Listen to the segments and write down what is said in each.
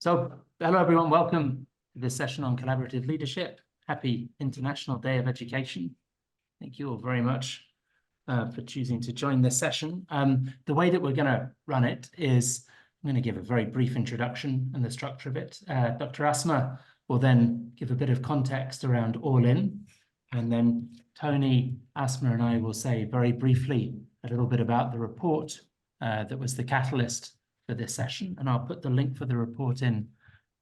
So, hello everyone, welcome to this session on collaborative leadership. Happy International Day of Education. Thank you all very much for choosing to join this session. The way that we're going to run it is I'm going to give a very brief introduction and the structure of it. Dr. Asma will then give a bit of context around All In, and then Tony, Asma and I will say very briefly a little bit about the report that was the catalyst for this session, and I'll put the link for the report in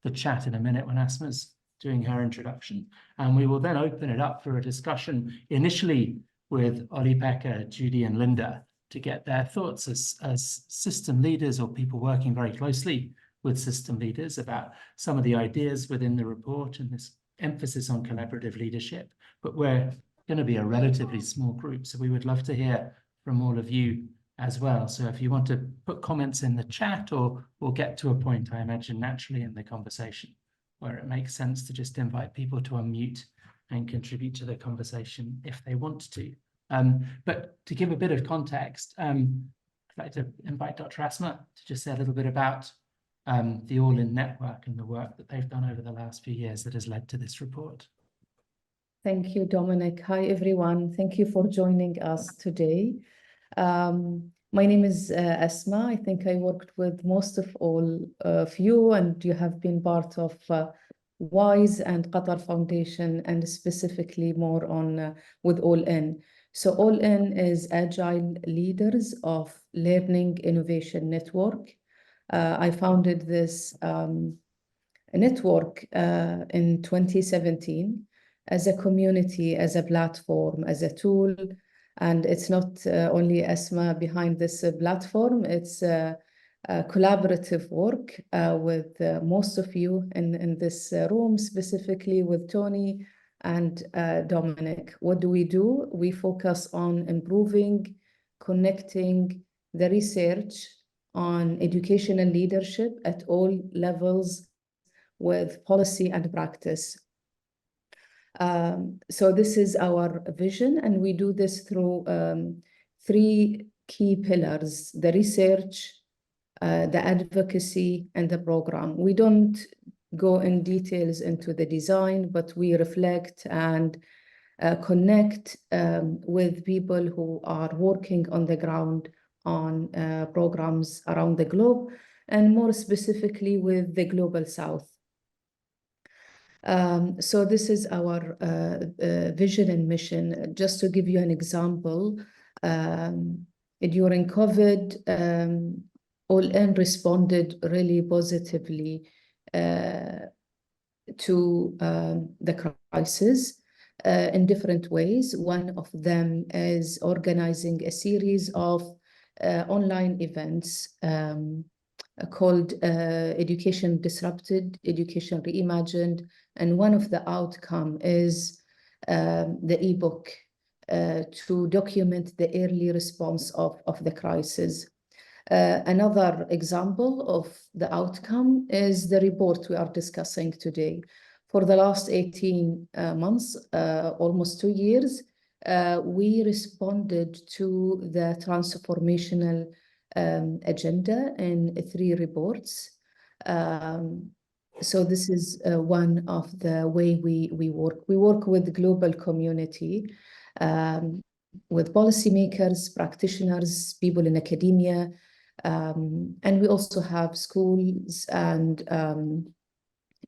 the chat in a minute when Asma's doing her introduction. And we will then open it up for a discussion, initially with Olli-Pekka, Judy and Linda, to get their thoughts as system leaders or people working very closely with system leaders about some of the ideas within the report and this emphasis on collaborative leadership. But we're going to be a relatively small group, so we would love to hear from all of you as well. So if you want to put comments in the chat, or we'll get to a point, I imagine, naturally in the conversation where it makes sense to just invite people to unmute and contribute to the conversation if they want to. But to give a bit of context, I'd like to invite Dr. Asma to just say a little bit about the All In Network and the work that they've done over the last few years that has led to this report. Thank you, Dominic. Hi, everyone. Thank you for joining us today. My name is Asma. I think I worked with most of all of you, and you have been part of WISE and Qatar Foundation, and specifically more on with All In. So All In is Agile Leaders of Learning Innovation Network. I founded this network in 2017 as a community, as a platform, as a tool. And it's not only Asma behind this platform, it's collaborative work with most of you in this room, specifically with Tony and Dominic. What do? We focus on improving, connecting the research on educational leadership at all levels with policy and practice. So this is our vision, and we do this through three key pillars: the research, the advocacy, and the program. We don't go in details into the design, but we reflect and connect with people who are working on the ground on programs around the globe, and more specifically with the Global South. So this is our vision and mission. Just to give you an example, during COVID, All In responded really positively to the crisis in different ways. One of them is organizing a series of online events called Education Disrupted, Education Reimagined, and one of the outcome is the ebook to document the early response of the crisis. Another example of the outcome is the report we are discussing today. For the last 18 months, almost 2 years, we responded to the transformational agenda in 3 reports. So this is one of the way we work. We work with the global community, with policymakers, practitioners, people in academia, and we also have schools and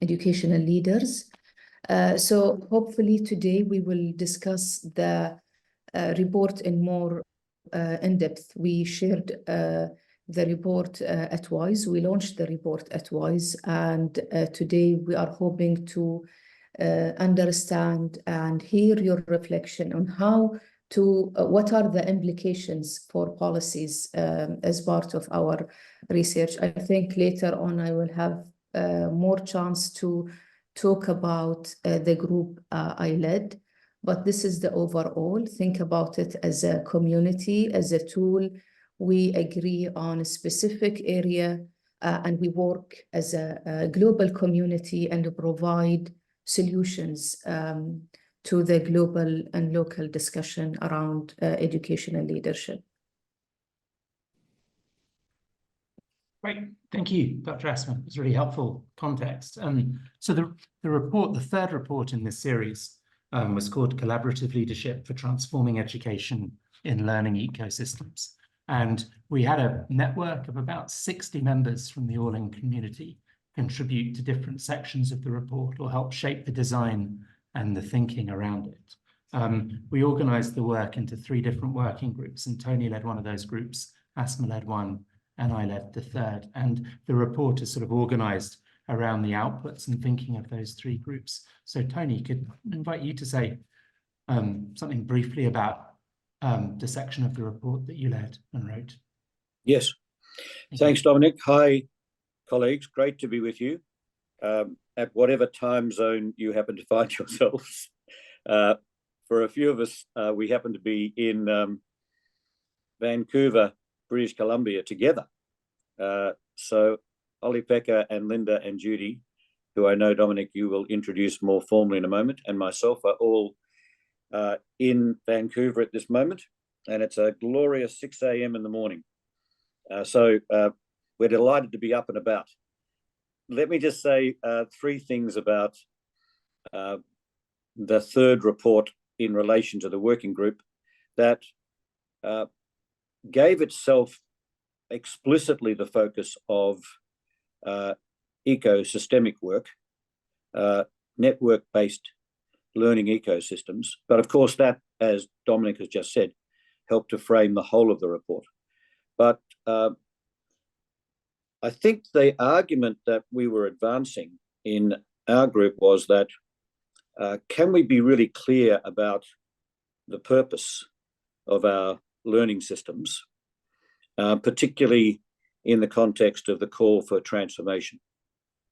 educational leaders. So hopefully today we will discuss the report in more in depth. We shared the report at WISE. We launched the report at WISE, and today we are hoping to understand and hear your reflection on how to, what are the implications for policies as part of our research. I think later on I will have more chance to talk about the group I led, but this is the overall. Think about it as a community, as a tool. We agree on a specific area and we work as a global community and provide solutions to the global and local discussion around educational leadership. Great, thank you, Dr. Asman. It's really helpful context. So the report, the third report in this series, was called Collaborative Leadership for Transforming Education in Learning Ecosystems. And we had a network of about 60 members from the All-In community contribute to different sections of the report or help shape the design and the thinking around it. We organized the work into 3 different working groups, and Tony led one of those groups, Asma led one, and I led the third. And the report is sort of organized around the outputs and thinking of those 3 groups. So Tony, could I invite you to say something briefly about the section of the report that you led and wrote? Yes. Thanks, Dominic. Hi, colleagues. Great to be with you at whatever time zone you happen to find yourselves. For a few of us, we happen to be in Vancouver, British Columbia together. So Olli-Pekka and Linda and Judy, who I know, Dominic, you will introduce more formally in a moment, and myself are all in Vancouver at this moment, and it's a glorious 6 a.m. in the morning. So we're delighted to be up and about. Let me just say 3 things about the third report in relation to the working group that gave itself explicitly the focus of ecosystemic work, network-based learning ecosystems. But of course that, as Dominic has just said, helped to frame the whole of the report. But I think the argument that we were advancing in our group was that can we be really clear about the purpose of our learning systems, particularly in the context of the call for transformation.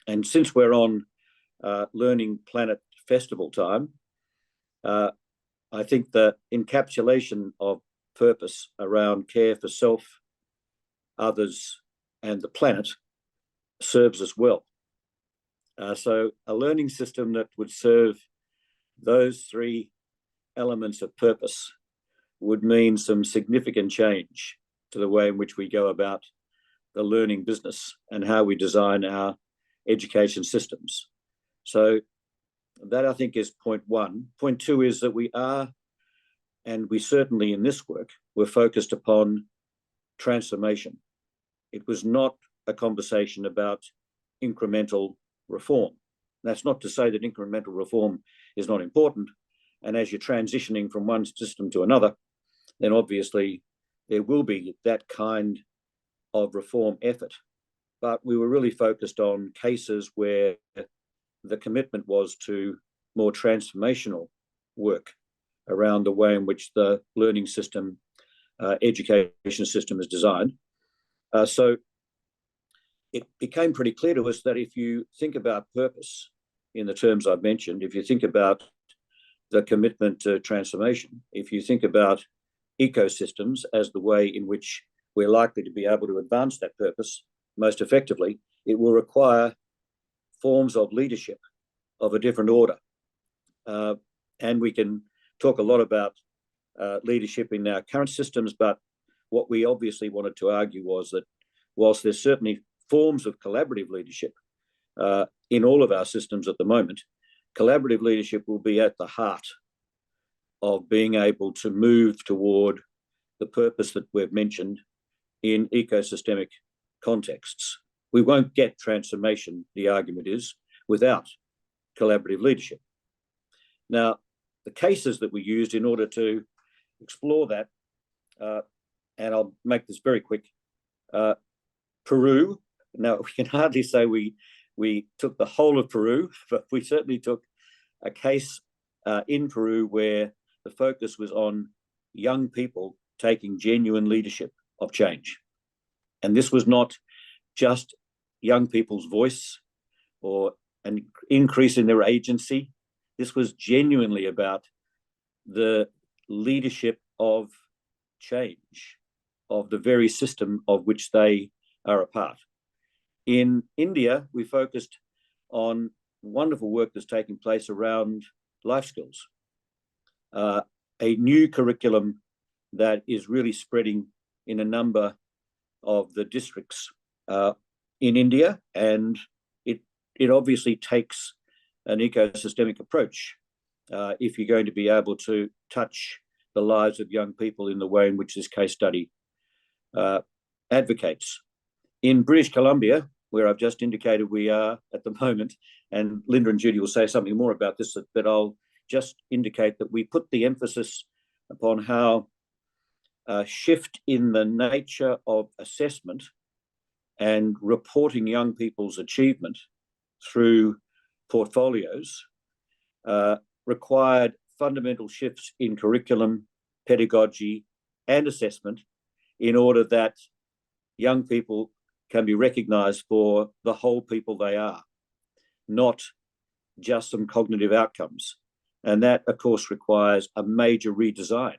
And since we're on Learning Planet Festival time, I think the encapsulation of purpose around care for self, others, and the planet serves us well. So a learning system that would serve those 3 elements of purpose would mean some significant change to the way in which we go about the learning business and how we design our education systems. So that, I think, is point 1. Point 2 is that we are, and we certainly in this work, we're focused upon transformation. It was not a conversation about incremental reform. That's not to say that incremental reform is not important. And as you're transitioning from one system to another, then obviously there will be that kind of reform effort. But we were really focused on cases where the commitment was to more transformational work around the way in which the learning system, education system is designed. So it became pretty clear to us that if you think about purpose in the terms I've mentioned, if you think about the commitment to transformation, if you think about ecosystems as the way in which we're likely to be able to advance that purpose most effectively, it will require forms of leadership of a different order. And we can talk a lot about leadership in our current systems, but what we obviously wanted to argue was that whilst there's certainly forms of collaborative leadership in all of our systems at the moment, collaborative leadership will be at the heart of being able to move toward the purpose that we've mentioned in ecosystemic contexts. We won't get transformation, the argument is, without collaborative leadership. Now, the cases that we used in order to explore that, and I'll make this very quick, Peru. Now, we can hardly say we took the whole of Peru, but we certainly took a case in Peru where the focus was on young people taking genuine leadership of change. And this was not just young people's voice or an increase in their agency. This was genuinely about the leadership of change, of the very system of which they are a part. In India, we focused on wonderful work that's taking place around life skills, a new curriculum that is really spreading in a number of the districts in India, and it obviously takes an ecosystemic approach if you're going to be able to touch the lives of young people in the way in which this case study advocates. In British Columbia, where I've just indicated we are at the moment, and Linda and Judy will say something more about this, but I'll just indicate that we put the emphasis upon how a shift in the nature of assessment and reporting young people's achievement through portfolios required fundamental shifts in curriculum, pedagogy, and assessment in order that young people can be recognised for the whole people they are, not just some cognitive outcomes. And that, of course, requires a major redesign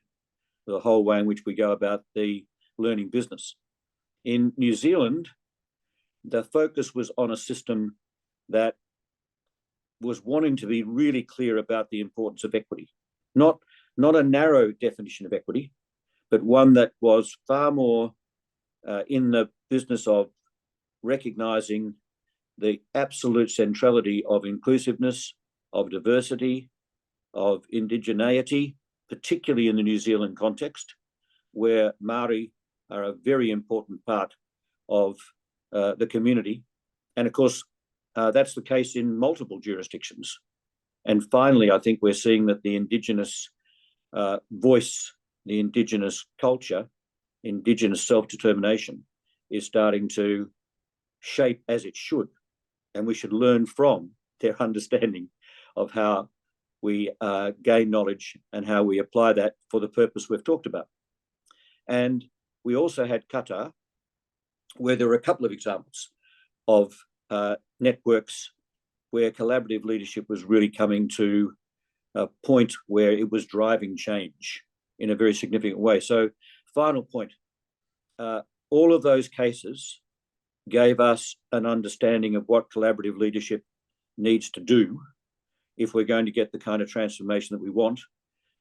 of the whole way in which we go about the learning business. In New Zealand, the focus was on a system that was wanting to be really clear about the importance of equity. Not a narrow definition of equity, but one that was far more in the business of recognising the absolute centrality of inclusiveness, of diversity, of indigeneity, particularly in the New Zealand context, where Māori are a very important part of the community. And of course, that's the case in multiple jurisdictions. And finally, I think we're seeing that the Indigenous voice, the Indigenous culture, Indigenous self-determination is starting to shape as it should. And we should learn from their understanding of how we gain knowledge and how we apply that for the purpose we've talked about. And we also had Qatar, where there were a couple of examples of networks where collaborative leadership was really coming to a point where it was driving change in a very significant way. So, final point, all of those cases gave us an understanding of what collaborative leadership needs to do if we're going to get the kind of transformation that we want,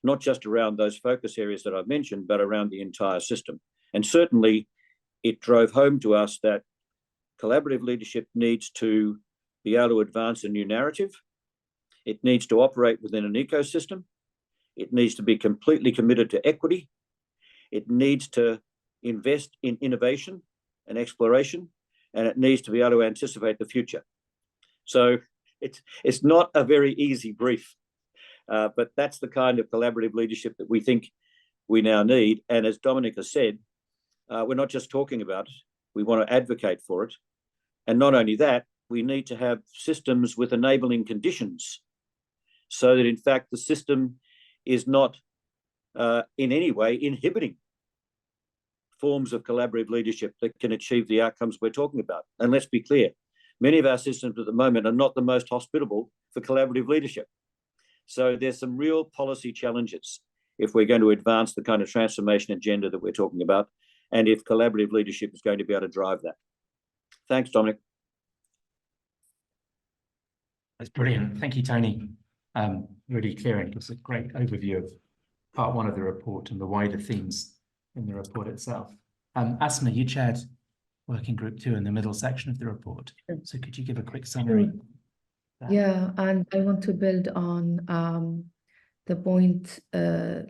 not just around those focus areas that I've mentioned, but around the entire system. And certainly it drove home to us that collaborative leadership needs to be able to advance a new narrative. It needs to operate within an ecosystem. It needs to be completely committed to equity. It needs to invest in innovation and exploration, and it needs to be able to anticipate the future. So it's not a very easy brief, but that's the kind of collaborative leadership that we think we now need. And as Dominic has said, we're not just talking about it, we want to advocate for it. And not only that, we need to have systems with enabling conditions so that in fact the system is not in any way inhibiting forms of collaborative leadership that can achieve the outcomes we're talking about. And let's be clear, many of our systems at the moment are not the most hospitable for collaborative leadership. So there's some real policy challenges if we're going to advance the kind of transformation agenda that we're talking about, and if collaborative leadership is going to be able to drive that. Thanks, Dominic. That's brilliant. Thank you, Tony. Really clear. It was a great overview of part one of the report and the wider themes in the report itself. Asma, you chaired working group 2 in the middle section of the report. So could you give a quick summary? Yeah, and I want to build on the point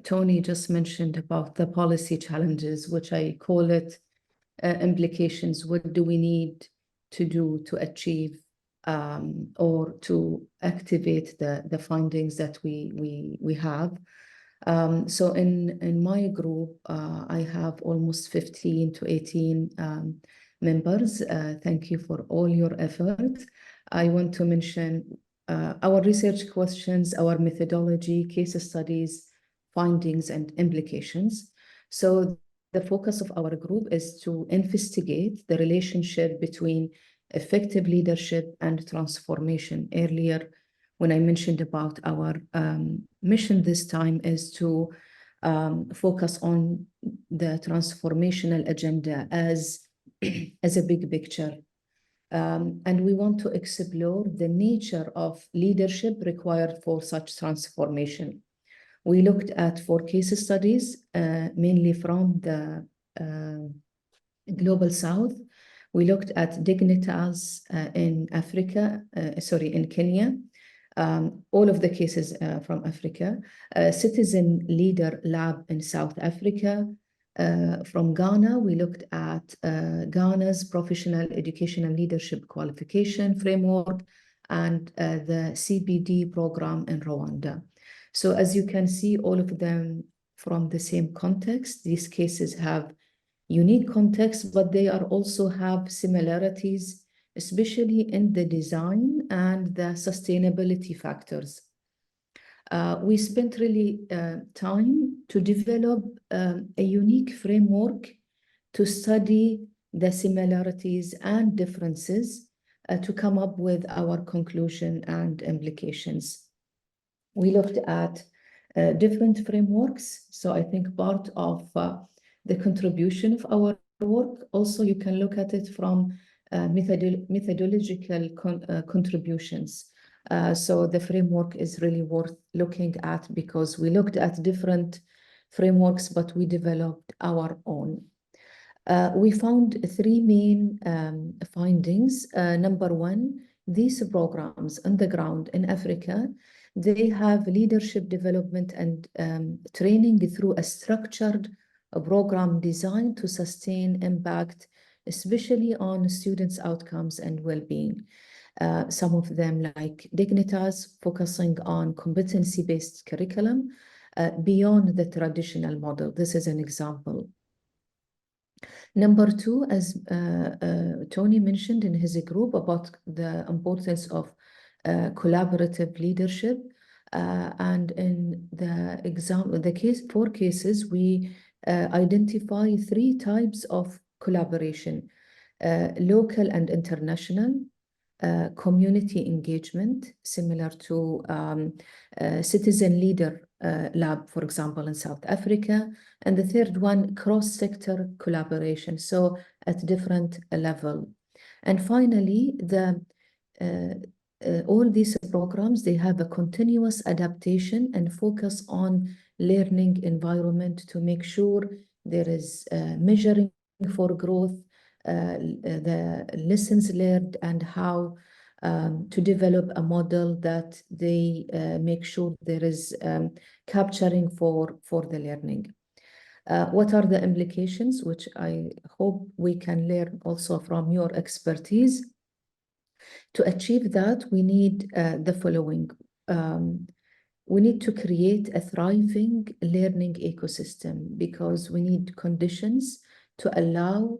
Tony just mentioned about the policy challenges, which I call it implications. What do we need to do to achieve or to activate the findings that we have? So in my group, I have almost 15 to 18 members. Thank you for all your effort. I want to mention our research questions, our methodology, case studies, findings, and implications. So the focus of our group is to investigate the relationship between effective leadership and transformation. Earlier, when I mentioned about our mission this time is to focus on the transformational agenda as a big picture. And we want to explore the nature of leadership required for such transformation. We looked at 4 case studies, mainly from the Global South, We looked at Dignitas in Africa, in Kenya. All of the cases from Africa. Citizen Leader Lab in South Africa. From Ghana, we looked at Ghana's Professional Educational Leadership Qualification Framework and the CBD program in Rwanda. So as you can see, all of them from the same context. These cases have unique contexts, but they are also have similarities, especially in the design and the sustainability factors. We spent really time to develop a unique framework to study the similarities and differences to come up with our conclusion and implications. We looked at different frameworks. So I think part of the contribution of our work, also you can look at it from methodological contributions. So the framework is really worth looking at because we looked at different frameworks, but we developed our own. We found three main findings. Number one, these programs on the ground in Africa, they have leadership development and training through a structured program designed to sustain impact, especially on students' outcomes and well-being. Some of them, like Dignitas, focusing on competency-based curriculum beyond the traditional model. This is an example. Number two, as Tony mentioned in his group about the importance of collaborative leadership. And in the example, four cases, we identify three types of collaboration: local and international, community engagement, similar to Citizen Leader Lab, for example, in South Africa. And the third one, cross-sector collaboration, so at different level. And finally, all these programs, they have a continuous adaptation and focus on learning environment to make sure there is measuring for growth, the lessons learned, and how to develop a model that they make sure there is capturing for the learning. What are the implications, which I hope we can learn also from your expertise? To achieve that, we need the following. We need to create a thriving learning ecosystem because we need conditions to allow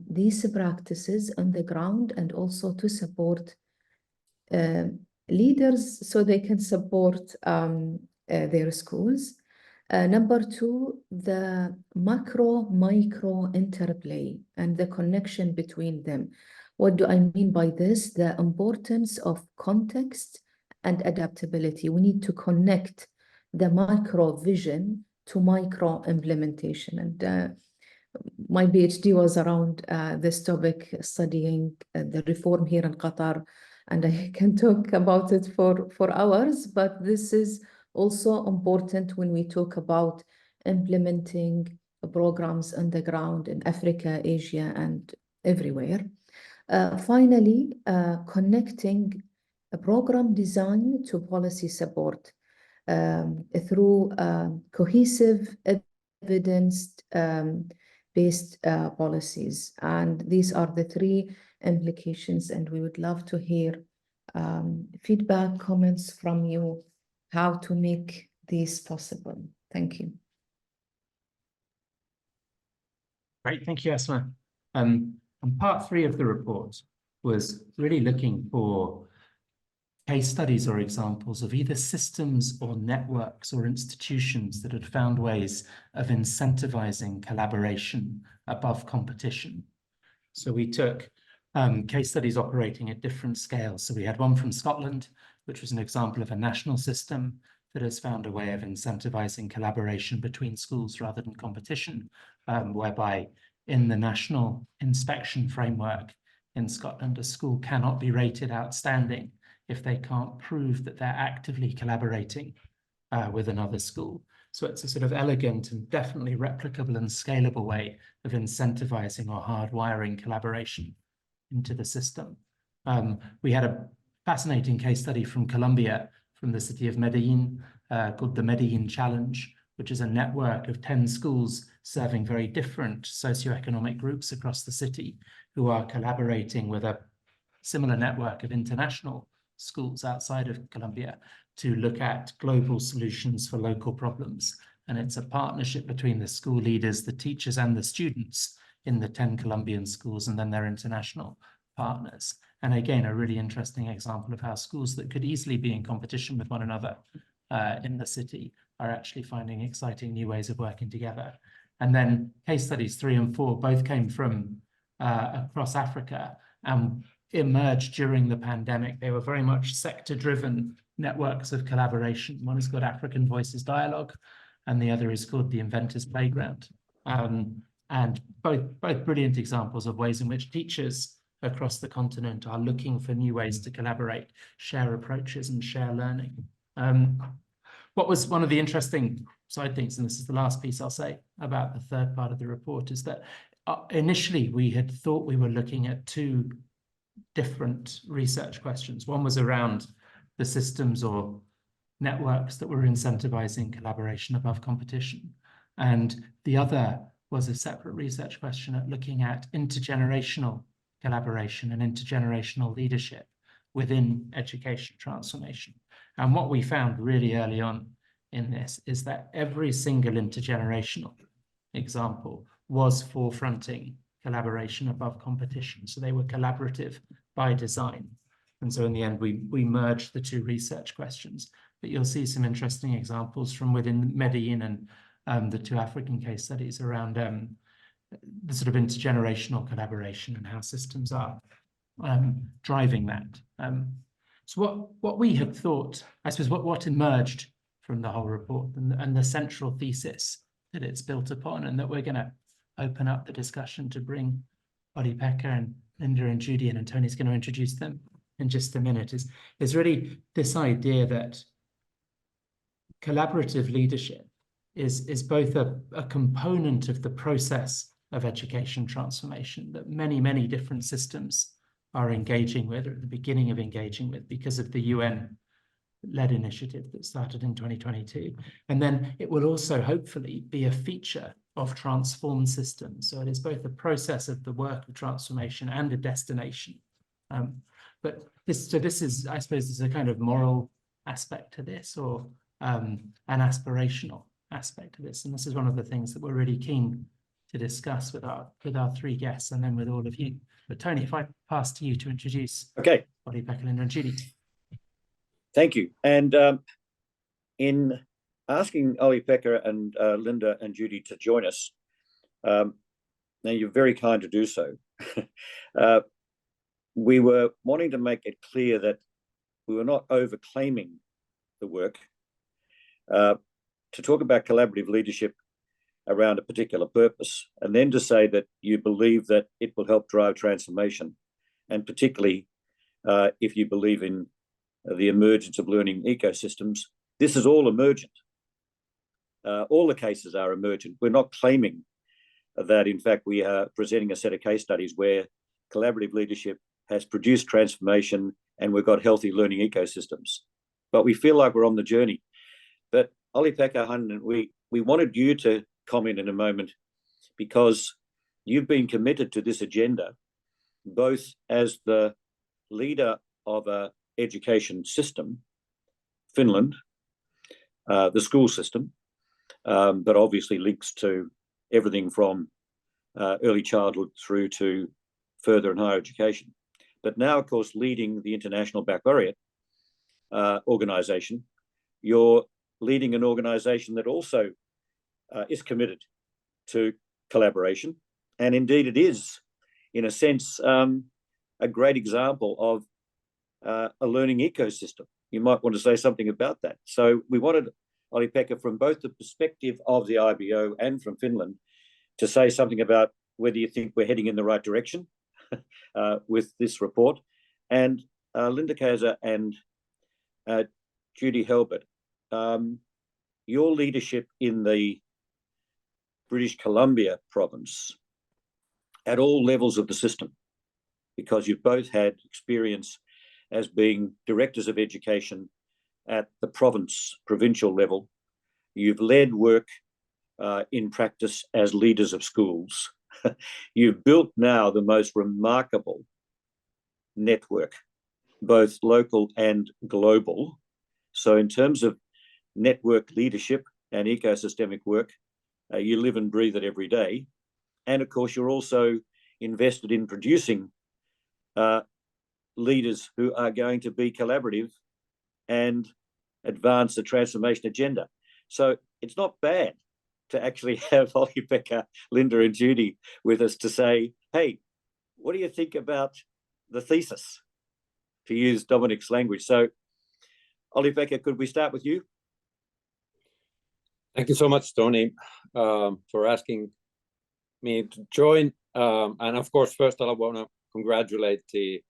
these practices on the ground and also to support leaders so they can support their schools. Number two, the macro-micro interplay and the connection between them. What do I mean by this? The importance of context and adaptability. We need to connect the macro vision to micro implementation. And my PhD was around this topic, studying the reform here in Qatar, and I can talk about it for hours, but this is also important when we talk about implementing programs on the ground in Africa, Asia, and everywhere. Finally, connecting a program design to policy support through cohesive, evidence-based policies. And these are the three implications, and we would love to hear feedback, comments from you, how to make this possible. Thank you. Great, thank you, Asma. And part three of the report was really looking for case studies or examples of either systems or networks or institutions that had found ways of incentivizing collaboration above competition. So we took case studies operating at different scales. So we had one from Scotland, which was an example of a national system that has found a way of incentivizing collaboration between schools rather than competition, whereby in the national inspection framework in Scotland, a school cannot be rated outstanding if they can't prove that they're actively collaborating with another school. So it's a sort of elegant and definitely replicable and scalable way of incentivizing or hardwiring collaboration into the system. We had a fascinating case study from Colombia, from the city of Medellin, called the Medellin Challenge, which is a network of 10 schools serving very different socioeconomic groups across the city who are collaborating with a similar network of international schools outside of Colombia to look at global solutions for local problems. And it's a partnership between the school leaders, the teachers, and the students in the 10 Colombian schools, and then their international partners. And again, a really interesting example of how schools that could easily be in competition with one another in the city are actually finding exciting new ways of working together. And then case studies 3 and 4 both came from across Africa and emerged during the pandemic. They were very much sector-driven networks of collaboration. One is called African Voices Dialogue, and the other is called the Inventors Playground. And both brilliant examples of ways in which teachers across the continent are looking for new ways to collaborate, share approaches, and share learning. What was one of the interesting side things, and this is the last piece I'll say about the third part of the report, is that initially we had thought we were looking at 2 different research questions. One was around the systems or networks that were incentivizing collaboration above competition. And the other was a separate research question at looking at intergenerational collaboration and intergenerational leadership within education transformation. And what we found really early on in this is that every single intergenerational example was forefronting collaboration above competition. So they were collaborative by design. And so in the end, we merged the 2 research questions. But you'll see some interesting examples from within Medellin and the 2 African case studies around the sort of intergenerational collaboration and how systems are driving that. So what we have thought, I suppose, what emerged from the whole report and the central thesis that it's built upon, and that we're going to open up the discussion to bring Olli-Pekka and Linda and Judy in, and Tony's going to introduce them in just a minute, is really this idea that collaborative leadership is both a component of the process of education transformation that many, many different systems are engaging with, or at the beginning of engaging with, because of the UN-led initiative that started in 2022. And then it will also hopefully be a feature of transformed systems. So it is both a process of the work of transformation and a destination. But this is, I suppose, there's a kind of moral aspect to this, or an aspirational aspect to this. And this is one of the things that we're really keen to discuss with our 3 guests, and then with all of you. But Tony, if I pass to you to introduce Olli-Pekka, Linda, and Judy. Thank you. And in asking Olli-Pekka and Linda and Judy to join us, now you're very kind to do so. We were wanting to make it clear that we were not overclaiming the work. To talk about collaborative leadership around a particular purpose, and then to say that you believe that it will help drive transformation, and particularly if you believe in the emergence of learning ecosystems. This is all emergent. All the cases are emergent. We're not claiming that, in fact, we are presenting a set of case studies where collaborative leadership has produced transformation and we've got healthy learning ecosystems. But we feel like we're on the journey. But Olli-Pekka, we wanted you to comment in a moment, because you've been committed to this agenda, both as the leader of an education system, Finland, the school system, but obviously links to everything from early childhood through to further and higher education. But now, of course, leading the International Baccalaureate organisation, you're leading an organisation that also is committed to collaboration. And indeed it is, in a sense, a great example of a learning ecosystem. You might want to say something about that. So we wanted Olli-Pekka, from both the perspective of the IBO and from Finland, to say something about whether you think we're heading in the right direction with this report. And Linda Kaiser and Judy Helbert, your leadership in the British Columbia province at all levels of the system, because you've both had experience as being directors of education at the provincial level. You've led work in practice as leaders of schools. You've built now the most remarkable network, both local and global. So in terms of network leadership and ecosystemic work, you live and breathe it every day. And of course, you're also invested in producing leaders who are going to be collaborative and advance the transformation agenda. So it's not bad to actually have Olli-Pekka, Linda and Judy with us to say, hey, what do you think about the thesis, to use Dominic's language? So Olli-Pekka, could we start with you? Thank you so much, Tony, for asking me to join. And of course, first I want to congratulate the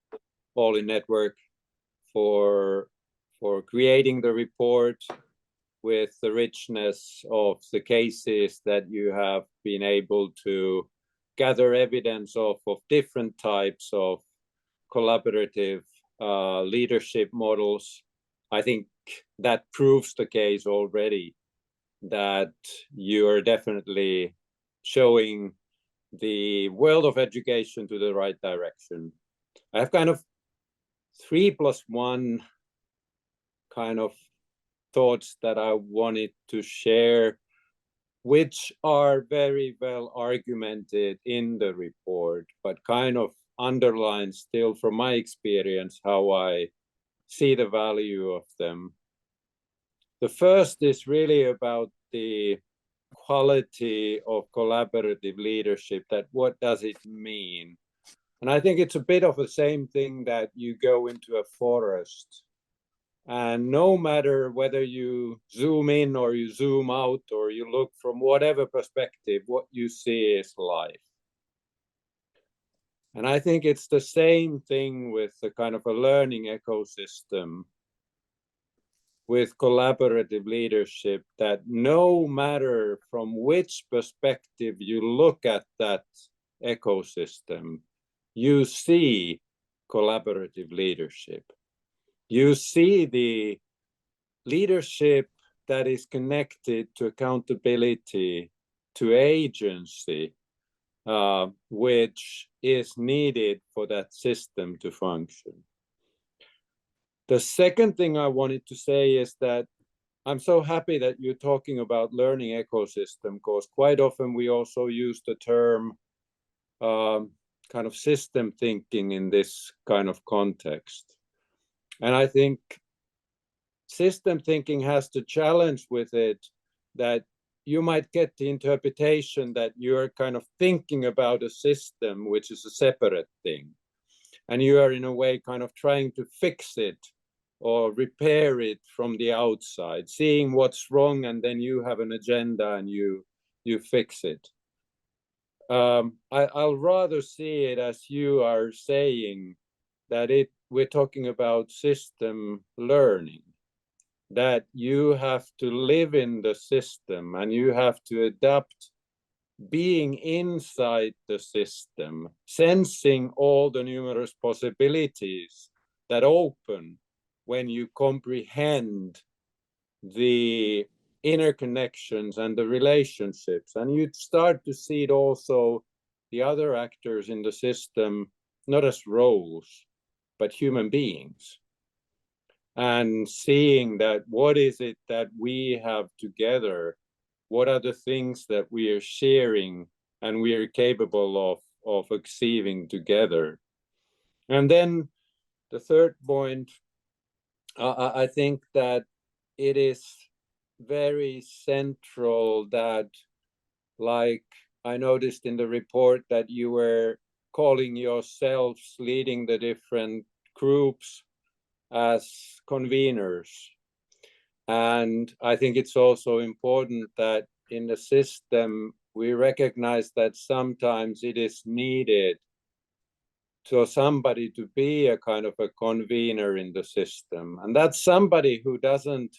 Olli Network for creating the report with the richness of the cases that you have been able to gather evidence of different types of collaborative leadership models. I think that proves the case already, that you are definitely showing the world of education to the right direction. I have kind of 3+1 kind of thoughts that I wanted to share, which are very well argumented in the report, but kind of underline still from my experience how I see the value of them. The first is really about the quality of collaborative leadership, that what does it mean? And I think it's a bit of the same thing that you go into a forest, and no matter whether you zoom in or you zoom out or you look from whatever perspective, what you see is life. And I think it's the same thing with the kind of a learning ecosystem with collaborative leadership, that no matter from which perspective you look at that ecosystem, you see collaborative leadership. You see the leadership that is connected to accountability, to agency, which is needed for that system to function. The second thing I wanted to say is that I'm so happy that you're talking about learning ecosystem, because quite often we also use the term kind of system thinking in this kind of context. And I think system thinking has the challenge with it that you might get the interpretation that you're kind of thinking about a system, which is a separate thing. And you are in a way kind of trying to fix it or repair it from the outside, seeing what's wrong, and then you have an agenda and you fix it. I'll rather see it as you are saying, that we're talking about system learning, that you have to live in the system and you have to adapt, being inside the system, sensing all the numerous possibilities that open when you comprehend the interconnections and the relationships. And you start to see it also, the other actors in the system, not as roles, but human beings. And seeing that what is it that we have together, what are the things that we are sharing and we are capable of achieving together. And then the third point, I think that it is very central that, like I noticed in the report that you were calling yourselves leading the different groups as conveners. And I think it's also important that in the system, we recognize that sometimes it is needed for somebody to be a kind of a convener in the system. And that's somebody who doesn't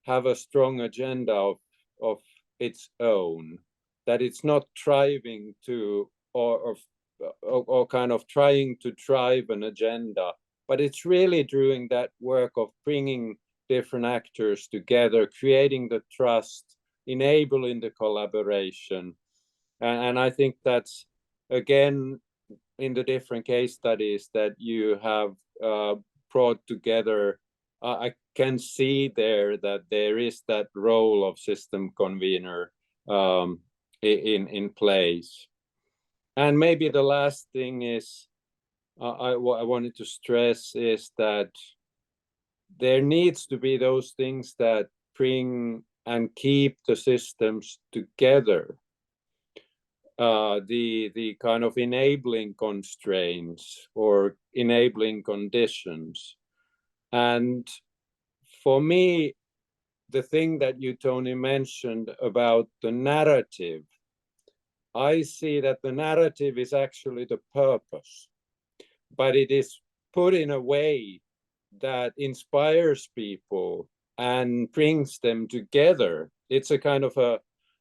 have a strong agenda of its own, that it's not striving to or kind of trying to drive an agenda, but it's really doing that work of bringing different actors together, creating the trust, enabling the collaboration. And I think that's, again, in the different case studies that you have brought together, I can see there that there is that role of system convener in place. And maybe the last thing is I wanted to stress is that there needs to be those things that bring and keep the systems together. The kind of enabling constraints or enabling conditions. And for me, the thing that you, Tony, mentioned about the narrative, I see that the narrative is actually the purpose, but it is put in a way that inspires people and brings them together. It's a kind of a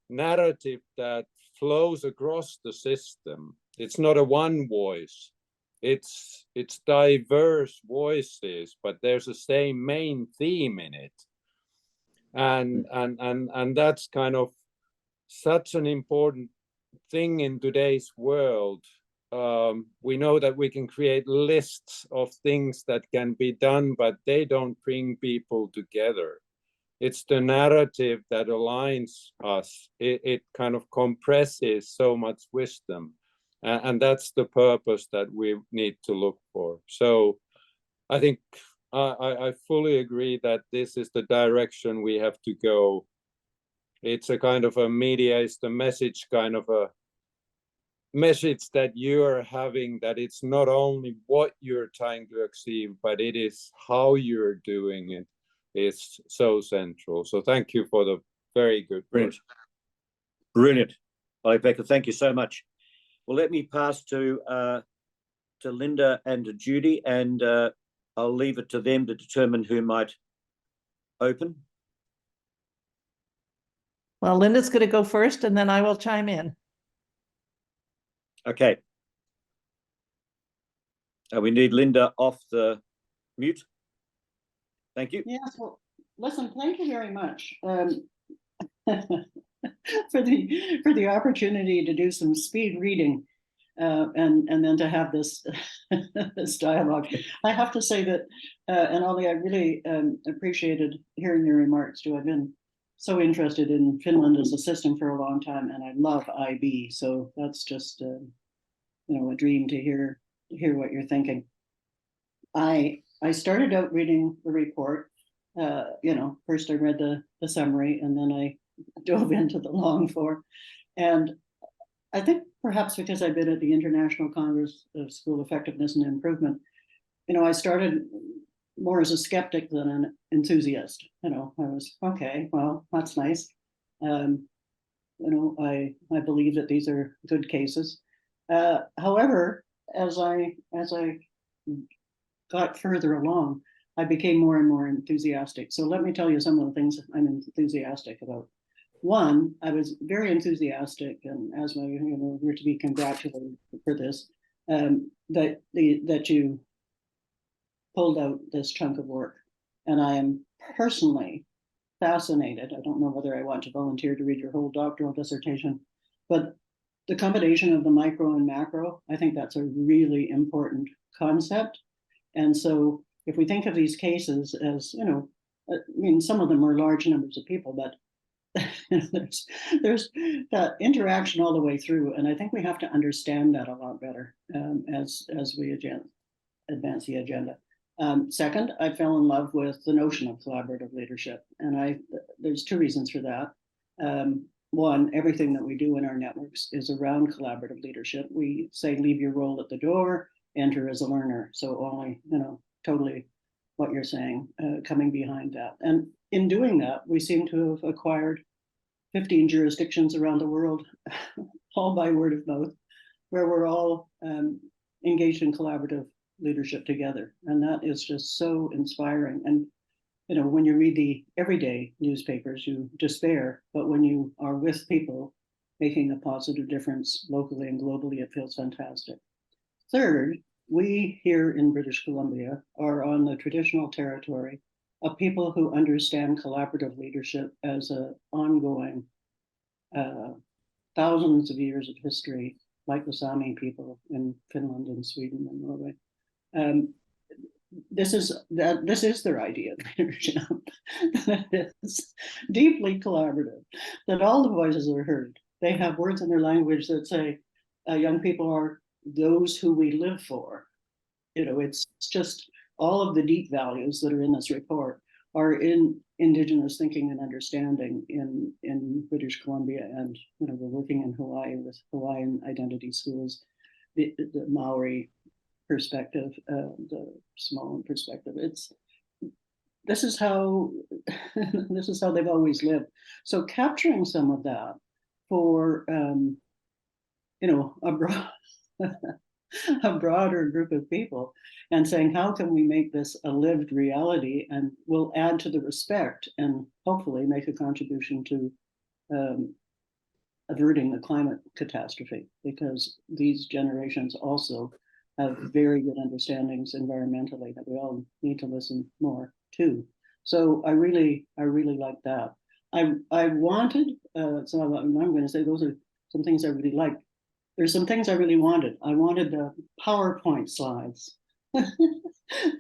narrative that flows across the system. It's not a one voice. It's diverse voices, but there's the same main theme in it. And that's kind of such an important thing in today's world. We know that we can create lists of things that can be done, but they don't bring people together. It's the narrative that aligns us. It kind of compresses so much wisdom. And that's the purpose that we need to look for. So I think I fully agree that this is the direction we have to go. It's a kind of a media, it's the message, kind of a message that you're having, that it's not only what you're trying to achieve, but it is how you're doing it. Is so central. So thank you for the very good Brilliant. Brilliant. Rebecca, thank you so much. Well, let me pass to Linda and to Judy, and I'll leave it to them to determine who might open. Well, Linda's going to go first, and then I will chime in. Okay. We need Linda off the mute. Thank you. Yes, well, listen, thank you very much for the opportunity to do some speed reading and then to have this this dialogue. I have to say that, and Ollie, I really appreciated hearing your remarks too. I've been so interested in Finland as a system for a long time, and I love IB. So that's just a dream to hear what you're thinking. I started out reading the report. First I read the summary, and then I dove into the long form. And I think perhaps because I've been at the International Congress of School Effectiveness and Improvement, I started more as a skeptic than an enthusiast. I was, okay, well, that's nice. I believe that these are good cases. However, as I got further along, I became more and more enthusiastic. So let me tell you some of the things I'm enthusiastic about. One, I was very enthusiastic, and Asma, we're to be congratulated for this, that you pulled out this chunk of work. And I am personally fascinated. I don't know whether I want to volunteer to read your whole doctoral dissertation, but the combination of the micro and macro, I think that's a really important concept. And so if we think of these cases as, some of them are large numbers of people, but there's that interaction all the way through. And I think we have to understand that a lot better as we advance the agenda. Second, I fell in love with the notion of collaborative leadership. And there's two reasons for that. One, everything that we do in our networks is around collaborative leadership. We say, leave your role at the door, enter as a learner. So only, totally what you're saying, coming behind that. And in doing that, we seem to have acquired 15 jurisdictions around the world, all by word of mouth, where we're all engaged in collaborative leadership together. And that is just so inspiring. And, you know, when you read the everyday newspapers, you despair, but when you are with people making a positive difference locally and globally, it feels fantastic. Third, we here in British Columbia are on the traditional territory of people who understand collaborative leadership as an ongoing, thousands of years of history, like the Sami people in Finland and Sweden and Norway. This is their idea of leadership. That is deeply collaborative, that all the voices are heard. They have words in their language that say, young people are those who we live for. You know, it's just all of the deep values that are in this report are in Indigenous thinking and understanding in British Columbia, and you know, we're working in Hawaii with Hawaiian identity schools, the Maori perspective, the Samoan perspective. This is how they've always lived. So capturing some of that for you know, a broader group of people, and saying, how can we make this a lived reality, and will add to the respect and hopefully make a contribution to averting the climate catastrophe, because these generations also have very good understandings environmentally that we all need to listen more to. So I really like that. I wanted, so I'm going to say those are some things I really liked. There's some things I really wanted. I wanted the PowerPoint slides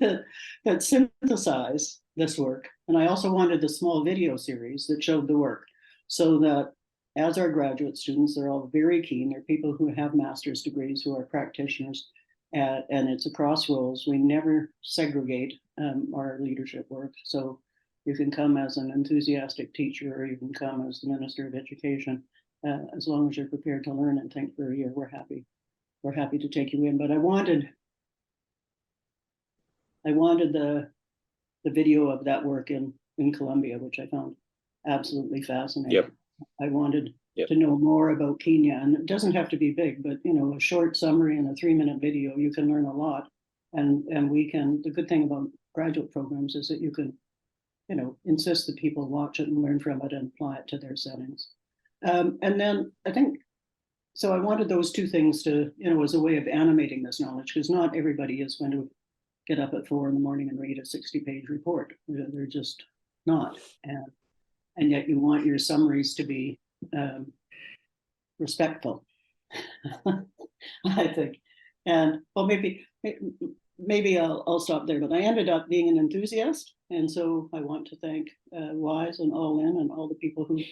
that synthesize this work. And I also wanted the small video series that showed the work, so that as our graduate students, they're all very keen. They're people who have master's degrees, who are practitioners, and it's across roles. We never segregate our leadership work. So you can come as an enthusiastic teacher, or you can come as the Minister of Education. As long as you're prepared to learn and think for a year, we're happy to take you in. But I wanted the video of that work in Colombia, which I found absolutely fascinating. Yep. I wanted to know more about Kenya, and it doesn't have to be big, but you know, a short summary and a 3-minute video, you can learn a lot. And we can, the good thing about graduate programs is that you can, you know, insist that people watch it and learn from it and apply it to their settings. And then I think, so I wanted those two things to, you know, as a way of animating this knowledge, because not everybody is going to get up at 4 a.m. and read a 60-page report. They're just not. And yet you want your summaries to be respectful, I think. And well, maybe I'll stop there, but I ended up being an enthusiast. And so I want to thank WISE and All In and all the people who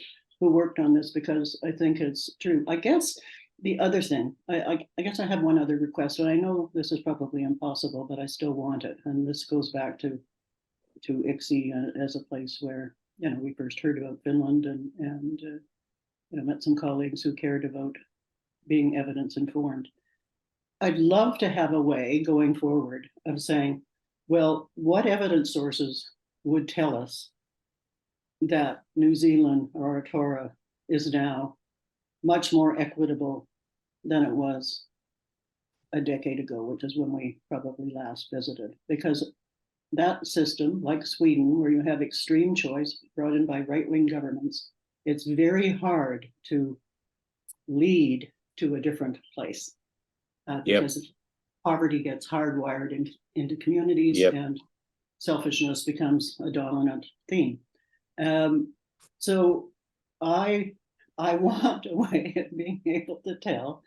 worked on this, because I think it's true. I guess the other thing, I guess I have one other request, and I know this is probably impossible, but I still want it. And this goes back to ICSI as a place where, you know, we first heard about Finland, and you know, met some colleagues who cared about being evidence informed. I'd love to have a way going forward of saying, well, what evidence sources would tell us that New Zealand or Aotearoa is now much more equitable than it was a decade ago, which is when we probably last visited. Because that system, like Sweden, where you have extreme choice brought in by right-wing governments, it's very hard to lead to a different place, because poverty gets hardwired into communities, and selfishness becomes a dominant theme. So I want a way of being able to tell,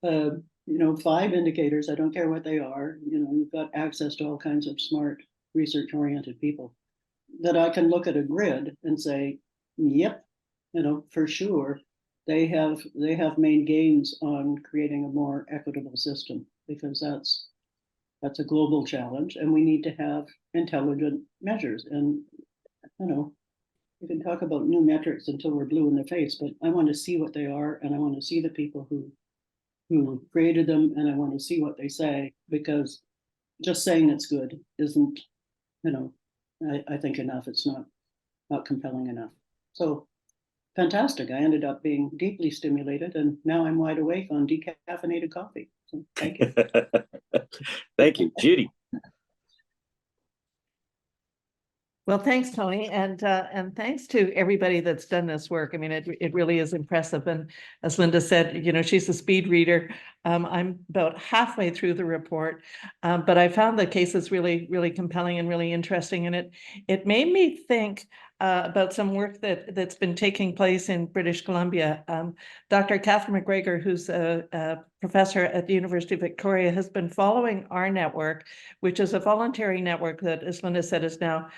you know, 5 indicators. I don't care what they are. You know, you've got access to all kinds of smart, research-oriented people, that I can look at a grid and say, yep, you know, for sure, they have made gains on creating a more equitable system, because that's a global challenge, and we need to have intelligent measures. And you know, we can talk about new metrics until we're blue in the face, but I want to see what they are, and I want to see the people who created them, and I want to see what they say, because just saying it's good isn't, you know, I think enough. It's not compelling enough. So fantastic. I ended up being deeply stimulated, and now I'm wide awake on decaffeinated coffee. So thank you. Thank you, Judy. Well, thanks, Tony, and thanks to everybody that's done this work. I mean, it really is impressive. And as Linda said, you know, she's a speed reader. I'm about halfway through the report, but I found the cases really, really compelling and really interesting. And it made me think about some work that's been taking place in British Columbia. Dr. Catherine McGregor, who's a professor at the University of Victoria, has been following our network, which is a voluntary network that, as Linda said, is now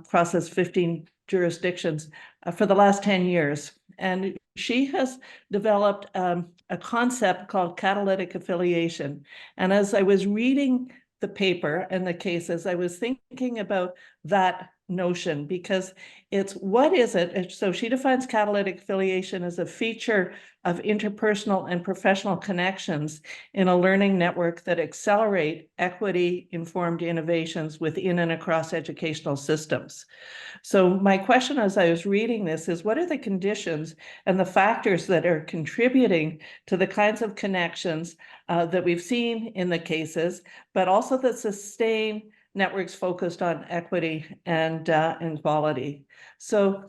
crosses 15 jurisdictions for the last 10 years. And she has developed a concept called catalytic affiliation. And as I was reading the paper and the cases, I was thinking about that notion, because it's, what is it? So she defines catalytic affiliation as a feature of interpersonal and professional connections in a learning network that accelerate equity-informed innovations within and across educational systems. So my question as I was reading this is, what are the conditions and the factors that are contributing to the kinds of connections that we've seen in the cases, but also that sustain networks focused on equity and quality? So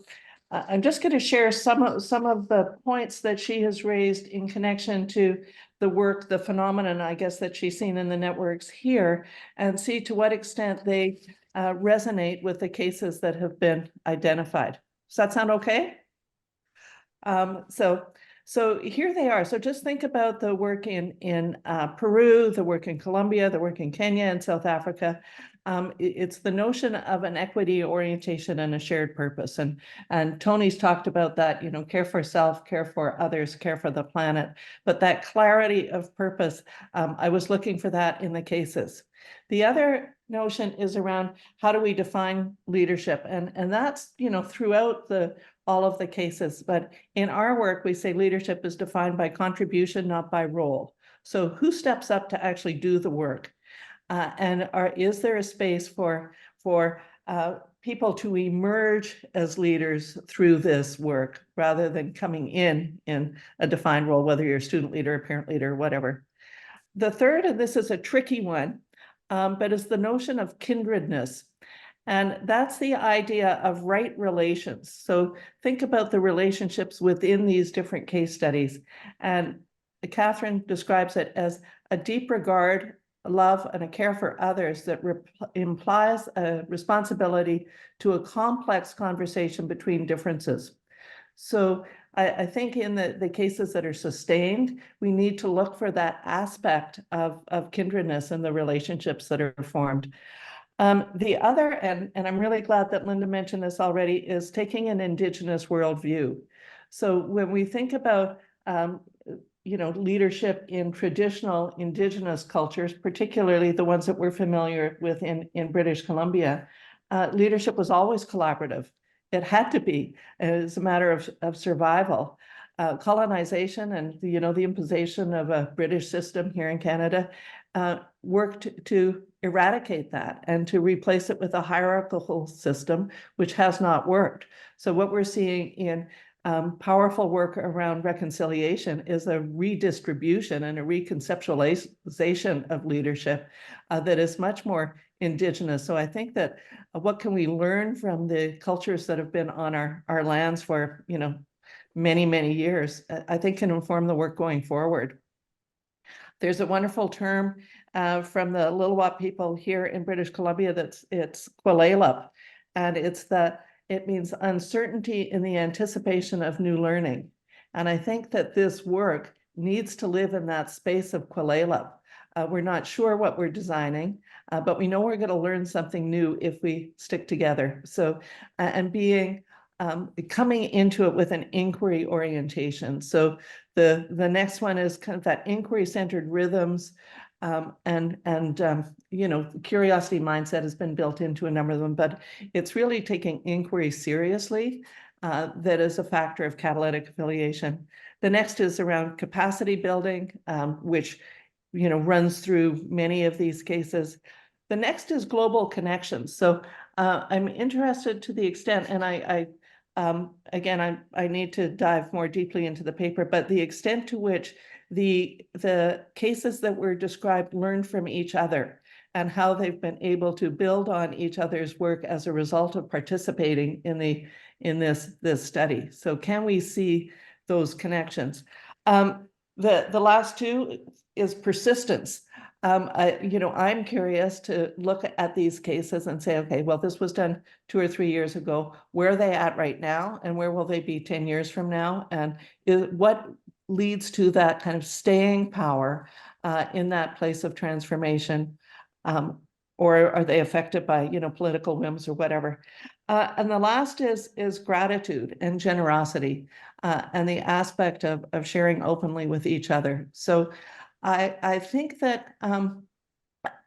I'm just going to share some of the points that she has raised in connection to the work, the phenomenon, I guess, that she's seen in the networks here, and see to what extent they resonate with the cases that have been identified. Does that sound okay? So here they are. So just think about the work in Peru, the work in Colombia, the work in Kenya and South Africa. It's the notion of an equity orientation and a shared purpose. And Tony's talked about that, you know, care for self, care for others, care for the planet. But that clarity of purpose, I was looking for that in the cases. The other notion is around how do we define leadership? And that's, you know, throughout all of the cases. But in our work, we say leadership is defined by contribution, not by role. So who steps up to actually do the work? And is there a space for people to emerge as leaders through this work rather than coming in a defined role, whether you're a student leader, a parent leader, whatever? The third, and this is a tricky one, but is the notion of kindredness. And that's the idea of right relations. So think about the relationships within these different case studies. And Catherine describes it as a deep regard, love, and a care for others that implies a responsibility to a complex conversation between differences. So I think in the cases that are sustained, we need to look for that aspect of kindredness in the relationships that are formed. The other, and I'm really glad that Linda mentioned this already, is taking an Indigenous worldview. So when we think about you know, leadership in traditional Indigenous cultures, particularly the ones that we're familiar with in British Columbia, leadership was always collaborative. It had to be, as a matter of survival. Colonization and, you know, the imposition of a British system here in Canada worked to eradicate that and to replace it with a hierarchical system, which has not worked. So what we're seeing in powerful work around reconciliation is a redistribution and a reconceptualization of leadership that is much more Indigenous. So I think that what can we learn from the cultures that have been on our lands for, you know, many, many years, I think can inform the work going forward. There's a wonderful term from the Lil'wat people here in British Columbia it's Kwalelap, and it means uncertainty in the anticipation of new learning. And I think that this work needs to live in that space of Kwalelap. We're not sure what we're designing, but we know we're going to learn something new if we stick together. So, and being coming into it with an inquiry orientation. So the next one is kind of that inquiry-centered rhythms, you know, curiosity mindset has been built into a number of them, but it's really taking inquiry seriously that is a factor of catalytic affiliation. The next is around capacity building, which, you know, runs through many of these cases. The next is global connections. So I'm interested to the extent, and again, I need to dive more deeply into the paper, but the extent to which the cases that were described learn from each other and how they've been able to build on each other's work as a result of participating in this study. So can we see those connections? The last two is persistence. I'm curious to look at these cases and say, okay, well, this was done 2 or 3 years ago. Where are they at right now? And where will they be 10 years from now? And what leads to that kind of staying power in that place of transformation? Or are they affected by, political whims or whatever? And the last is gratitude and generosity, and the aspect of sharing openly with each other. So I think that,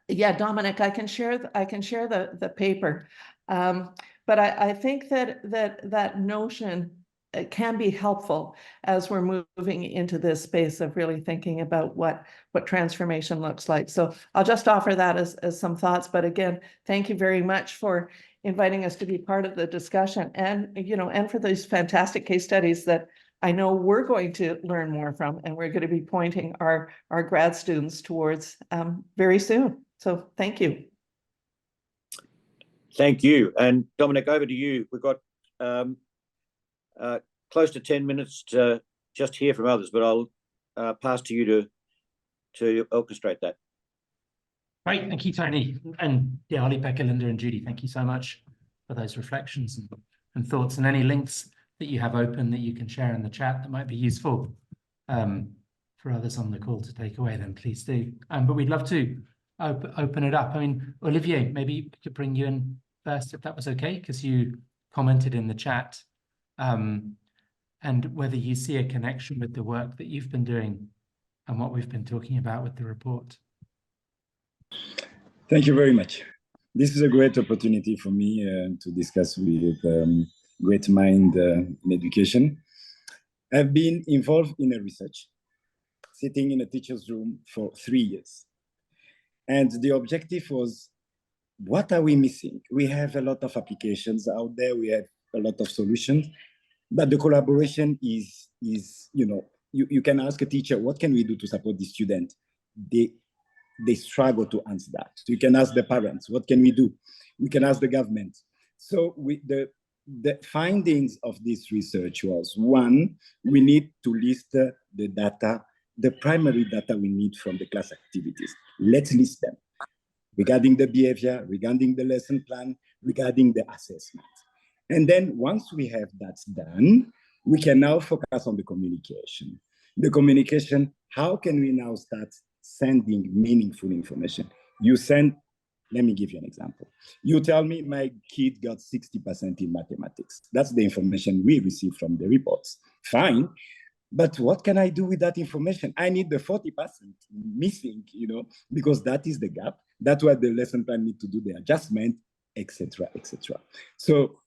yeah, Dominic, I can share the paper, but I think that notion can be helpful as we're moving into this space of really thinking about what transformation looks like. So I'll just offer that as some thoughts. But again, thank you very much for inviting us to be part of the discussion, and and for these fantastic case studies that I know we're going to learn more from, and we're going to be pointing our grad students towards very soon. So thank you. Thank you. And Dominic, over to you. We've got close to 10 minutes to just hear from others, but I'll pass to you to orchestrate that. Great, thank you, Tony. And yeah, Ollie, Becca, Linda, and Judy, thank you so much for those reflections and thoughts, and any links that you have open that you can share in the chat that might be useful for others on the call to take away, then please do. But we'd love to open it up. I mean, Olivier, maybe we could bring you in first, if that was okay, because you commented in the chat, and whether you see a connection with the work that you've been doing and what we've been talking about with the report. Thank you very much. This is a great opportunity for me to discuss with great mind in education. I've been involved in a research, sitting in a teacher's room for 3 years. And the objective was, what are we missing? We have a lot of applications out there. We have a lot of solutions, but the collaboration is you can ask a teacher, what can we do to support the student? They struggle to answer that. So you can ask the parents, what can we do? We can ask the government. So the findings of this research was, one, we need to list the data, the primary data we need from the class activities. Let's list them regarding the behavior, regarding the lesson plan, regarding the assessment. And then once we have that done, we can now focus on the communication. The communication, how can we now start sending meaningful information? You send, let me give you an example. You tell me my kid got 60% in mathematics. That's the information we receive from the reports. Fine, but what can I do with that information? I need the 40% missing, because that is the gap. That's why the lesson plan need to do the adjustment, etc., etc. So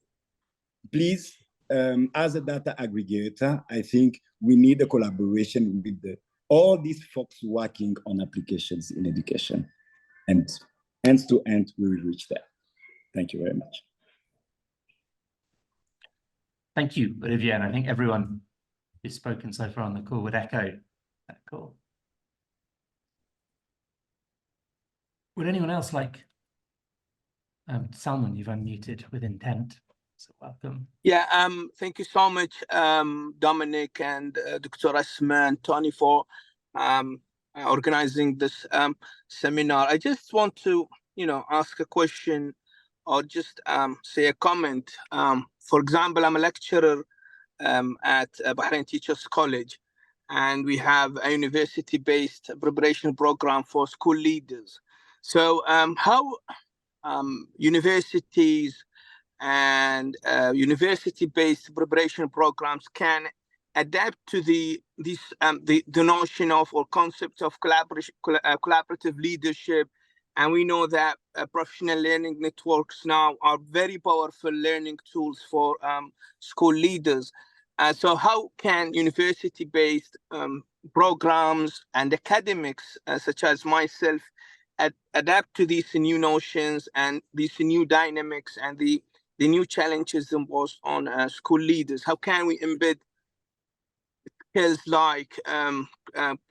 please, as a data aggregator, I think we need a collaboration with all these folks working on applications in education. And end to end, we will reach there. Thank you very much. Thank you, Olivier. And I think everyone who's spoken so far on the call would echo that call. Would anyone else like, Salman, you've unmuted with intent, so welcome. Yeah, thank you so much, Dominic and Dr. Asma and Tony, for organizing this seminar. I just want to, ask a question or just say a comment. For example, I'm a lecturer at Bahrain Teachers College, and we have a university-based preparation program for school leaders. So how universities and university-based preparation programs can adapt to the notion of or concept of collaborative leadership. And we know that professional learning networks now are very powerful learning tools for school leaders. So how can university-based programs and academics, such as myself, adapt to these new notions and these new dynamics and the new challenges imposed on school leaders? How can we embed skills like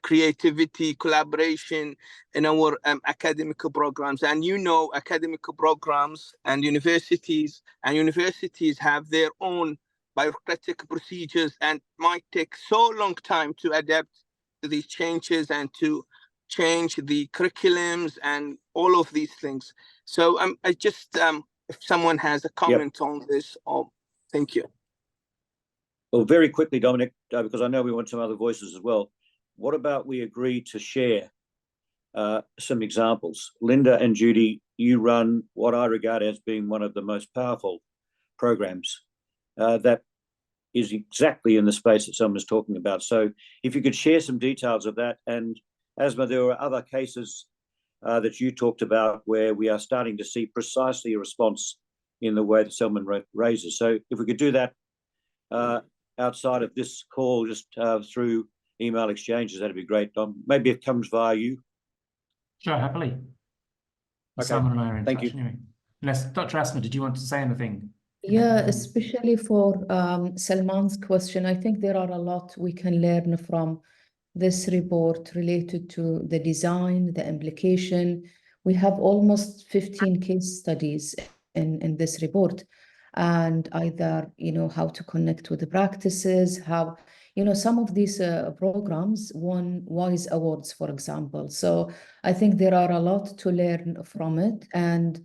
creativity, collaboration in our academic programs. And academic programs and universities have their own bureaucratic procedures and might take so long time to adapt to these changes and to change the curriculums and all of these things. So I just, if someone has a comment on this, thank you. Well, very quickly, Dominic, because I know we want some other voices as well. What about we agree to share some examples? Linda and Judy, you run what I regard as being one of the most powerful programs that is exactly in the space that someone was talking about. So if you could share some details of that. And Asma, there were other cases that you talked about where we are starting to see precisely a response in the way that someone raises. So if we could do that outside of this call, just through email exchanges, that'd be great, Dom. Maybe it comes via you. Sure, happily. Okay. Simon and I are in Thank touch you. anyway. Unless, Dr. Asma, did you want to say anything? Yeah, especially for Salman's question, I think there are a lot we can learn from this report related to the design, the implication. We have almost 15 case studies in this report, and either, how to connect with the practices, how, some of these programs won WISE awards, for example. So I think there are a lot to learn from it. And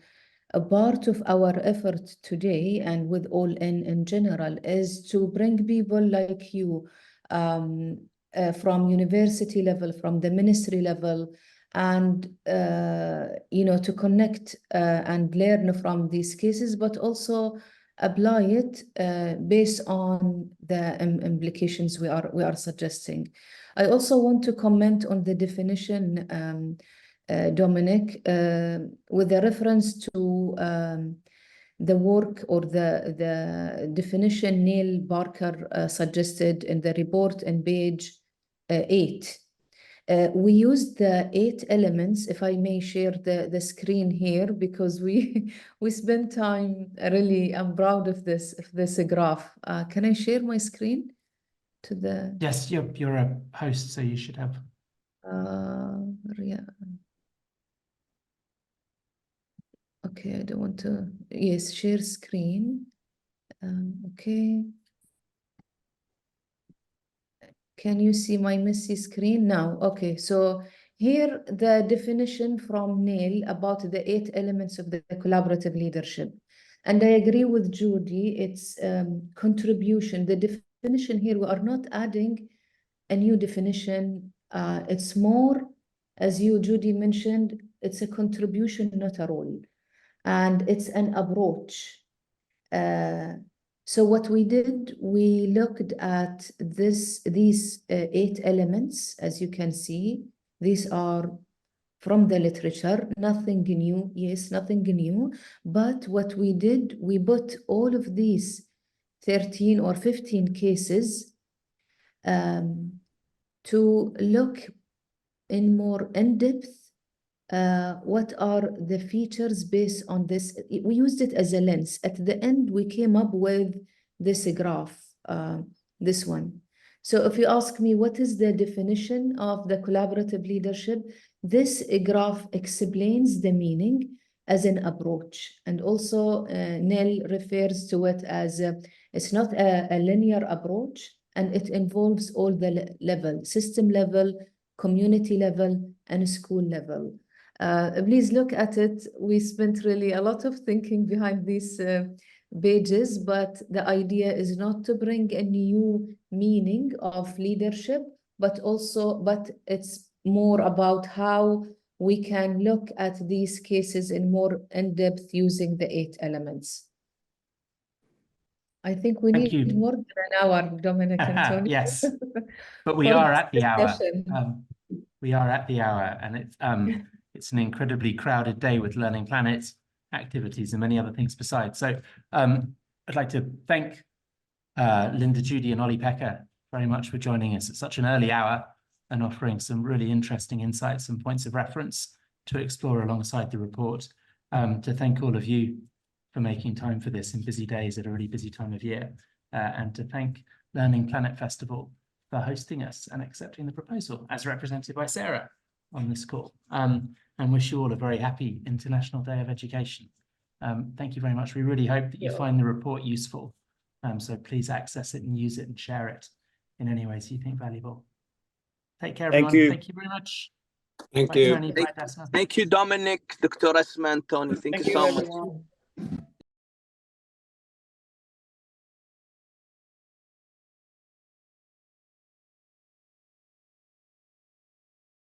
a part of our effort today and with All in general is to bring people like you from university level, from the ministry level, and to connect and learn from these cases, but also apply it based on the implications we are suggesting. I also want to comment on the definition, Dominic, with a reference to the work or the definition Neil Barker suggested in the report in page 8. We used the 8 elements, if I may share the screen here, because we spent time, really, I'm proud of this graph. Can I share my screen to the... Yes, you're a host, so you should have. Yeah. Okay, I don't want to, yes, share screen. Okay. Can you see my messy screen now? Okay, so here the definition from Neil about the 8 elements of the collaborative leadership. And I agree with Judy, it's contribution. The definition here, we are not adding a new definition. It's more, as you, Judy, mentioned, it's a contribution, not a role. And it's an approach. So what we did, we looked at these 8 elements, as you can see. These are from the literature, nothing new, yes, nothing new. But what we did, we put all of these 13 or 15 cases to look in more in-depth what are the features based on this. We used it as a lens. At the end, we came up with this graph, this one. So if you ask me, what is the definition of the collaborative leadership? This graph explains the meaning as an approach. And also Neil refers to it as, it's not a linear approach, and it involves all the level, system level, community level, and school level. Please look at it. We spent really a lot of thinking behind these pages, but the idea is not to bring a new meaning of leadership, but it's more about how we can look at these cases in more in-depth using the 8 elements. I think we need more than an hour, Dominic and Tony. Yes, but we are at the hour. We are at the hour, and it's an incredibly crowded day with Learning Planet activities and many other things besides. So I'd like to thank Linda, Judy, and Ollie Pecker very much for joining us at such an early hour and offering some really interesting insights and points of reference to explore alongside the report. To thank all of you for making time for this in busy days at a really busy time of year, and to thank Learning Planet Festival for hosting us and accepting the proposal as represented by Sarah on this call. And wish you all a very happy International Day of Education. Thank you very much. We really hope that you find the report useful. So please access it and use it and share it in any ways you think valuable. Take care, everyone. Thank you. Thank you very much. Thank Bye, you. Tony. Bye, Dasma. Thank you, Dominic, Dr. Asma, and Tony. Thank you so much. everyone.